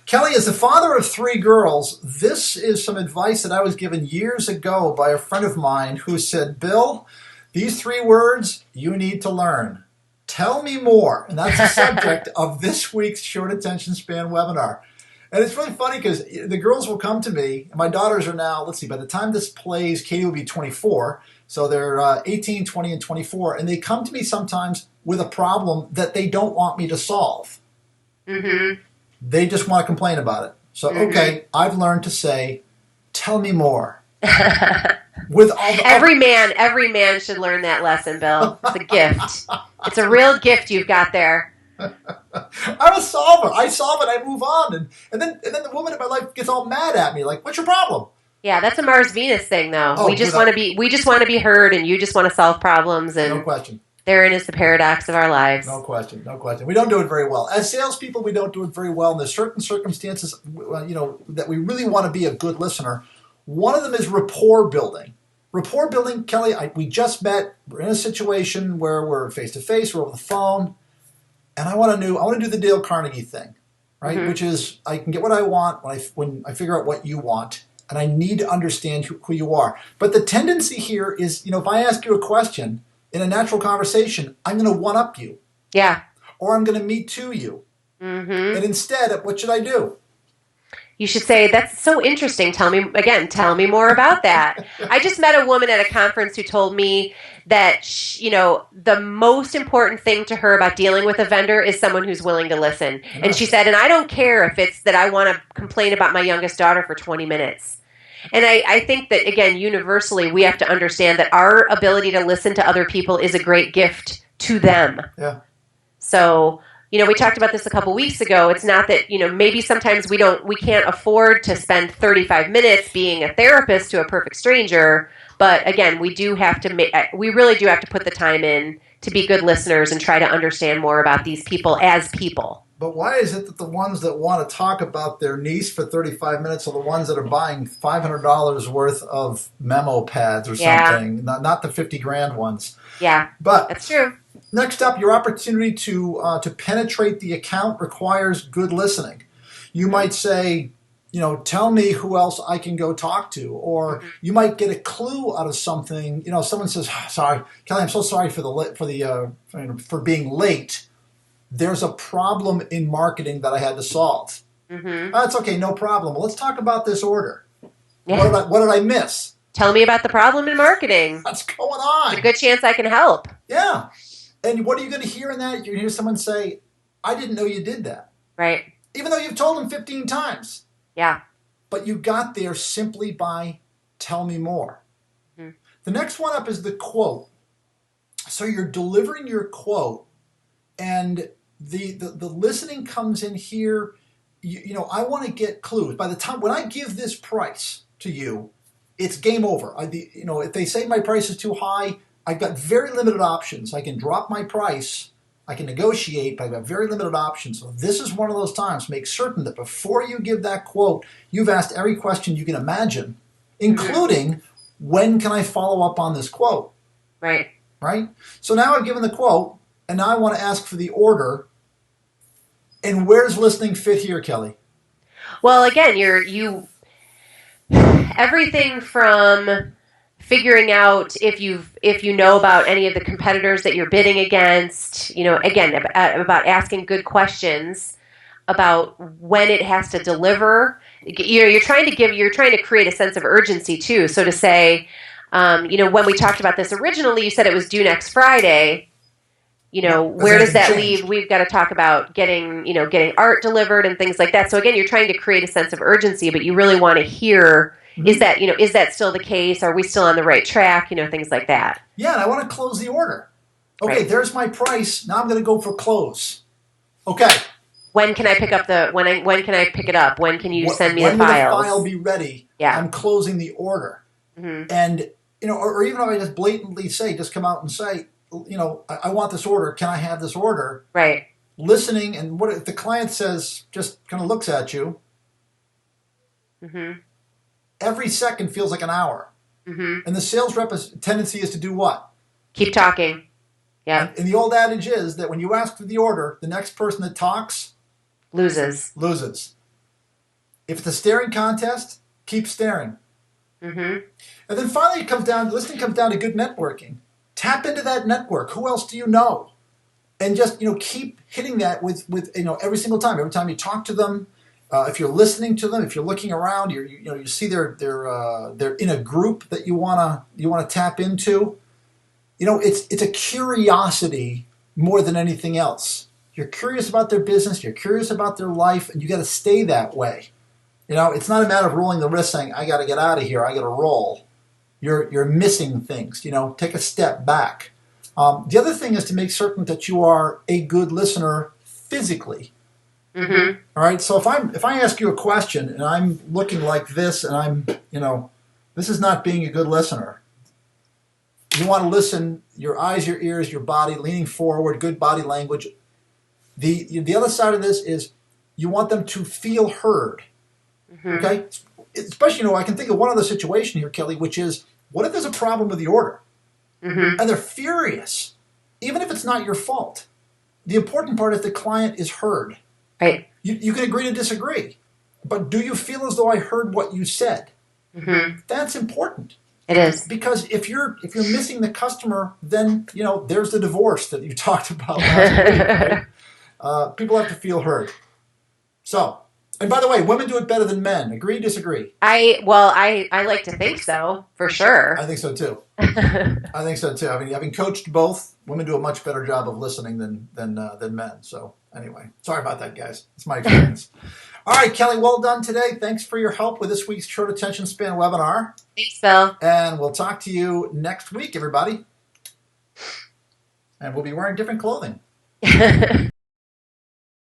Kelly, as the father of 3 girls, this is some advice that I was given years ago by a friend of mine who said, Bill, these 3 words you need to learn. Tell me more. And that's the subject of this week's Short Attention Span webinar. And it's really funny because the girls will come to me, and my daughters are now, let's see, by the time this plays, Katie will be 24. So they're 18, 20, and 24. And they come to me sometimes with a problem that they don't want me to solve. Mm-hmm. They just want to complain about it. So, okay, I've learned to say, tell me more. With all the every man should learn that lesson, Bill. It's a gift. It's a real gift you've got there. I'm a solver. I solve it. I move on, and then the woman in my life gets all mad at me, like, "What's your problem?" Yeah, that's a Mars Venus thing, though. Oh, we just want to be heard, and you just want to solve problems. And no question. Therein is the paradox of our lives. No question. We don't do it very well as salespeople. We don't do it very well. And there's certain circumstances, that we really want to be a good listener. One of them is rapport building. Rapport building, Kelly. We just met. We're in a situation where we're face to face. We're over the phone. And I want to do the Dale Carnegie thing, right? Mm-hmm. Which is I can get what I want when I figure out what you want, and I need to understand who you are. But the tendency here is, if I ask you a question in a natural conversation, I'm going to one-up you. Yeah. Or I'm going to me too you. Mm-hmm. And instead, what should I do? You should say, that's so interesting. Tell me more about that. I just met a woman at a conference who told me that, the most important thing to her about dealing with a vendor is someone who's willing to listen. Yeah. And she said, and I don't care if it's that I want to complain about my youngest daughter for 20 minutes. And I think that, again, universally, we have to understand that our ability to listen to other people is a great gift to them. Yeah. So, we talked about this a couple weeks ago. It's not that, maybe sometimes we can't afford to spend 35 minutes being a therapist to a perfect stranger. But again, we really do have to put the time in to be good listeners and try to understand more about these people as people. But why is it that the ones that want to talk about their niece for 35 minutes are the ones that are buying $500 worth of memo pads or something, not the 50 grand ones? Yeah, but that's true. Next up, your opportunity to penetrate the account requires good listening. You might say, tell me who else I can go talk to, or you might get a clue out of something. Someone says, "Sorry, Kelly, I'm so sorry for being late. There's a problem in marketing that I had to solve." Mm-hmm. That's okay, no problem. Well, let's talk about this order. Yeah. What did I miss? Tell me about the problem in marketing. What's going on? There's a good chance I can help. Yeah. And what are you going to hear in that? You're going to hear someone say, "I didn't know you did that." Right. Even though you've told them 15 times. Yeah. But you got there simply by tell me more. Mm-hmm. The next one up is the quote. So you're delivering your quote, and the listening comes in here. I want to get clues. By the time when I give this price to you, it's game over. If they say my price is too high, I've got very limited options. I can drop my price, I can negotiate, but I've got very limited options. So this is one of those times. Make certain that before you give that quote, you've asked every question you can imagine, including when can I follow up on this quote? Right. Right? So now I've given the quote, and now I want to ask for the order. And where's listening fit here, Kelly? Well, again, everything from figuring out if you know about any of the competitors that you're bidding against, again, about asking good questions about when it has to deliver. You're trying to create a sense of urgency too. So to say, when we talked about this originally, you said it was due next Friday. Where does that leave? We've got to talk about getting art delivered and things like that. So again, you're trying to create a sense of urgency, but you really want to hear, is that still the case? Are we still on the right track? Things like that. Yeah, and I want to close the order. Okay, right. There's my price. Now I'm going to go for close. Okay. When can I pick up when can I pick it up? When can you send me the files? When will the file be ready? Yeah. I'm closing the order. Mm-hmm. And, or even if I just blatantly just come out and say, I want this order. Can I have this order? Right. Listening, and what if the client says, just kind of looks at you. Mm-hmm. Every second feels like an hour. Mm-hmm. And the sales rep's tendency is to do what? Keep talking. Yeah. And the old adage is that when you ask for the order, the next person that talks loses. If it's a staring contest, keep staring. Mm-hmm. And then finally, listening comes down to good networking. Tap into that network. Who else do you know? And just keep hitting that with every single time. Every time you talk to them, if you're listening to them, if you're looking around, you see they're in a group that you wanna tap into. It's a curiosity more than anything else. You're curious about their business. You're curious about their life, and you got to stay that way. It's not a matter of rolling the wrist saying, I got to get out of here. I got to roll. You're missing things. Take a step back. The other thing is to make certain that you are a good listener physically. Mm-hmm. All right. So if I ask you a question and I'm looking like this and I'm this is not being a good listener. You want to listen. Your eyes, your ears, your body, leaning forward, good body language. The other side of this is you want them to feel heard. Mm-hmm. Okay. Especially I can think of one other situation here, Kelly, which is what if there's a problem with the order? Mm-hmm. And they're furious, even if it's not your fault. The important part is the client is heard. Right. You can agree to disagree, but do you feel as though I heard what you said? Mm-hmm. That's important. It is. Because if you're missing the customer, then there's the divorce that you talked about last week. Right? People have to feel heard. So, and by the way, women do it better than men. Agree, disagree? I like to think so, for sure. I think so too. I think so too. I mean, having coached both, women do a much better job of listening than men. So anyway, sorry about that, guys. It's my experience. All right, Kelly, well done today. Thanks for your help with this week's short attention span webinar. Thanks, Phil. And we'll talk to you next week, everybody. And we'll be wearing different clothing.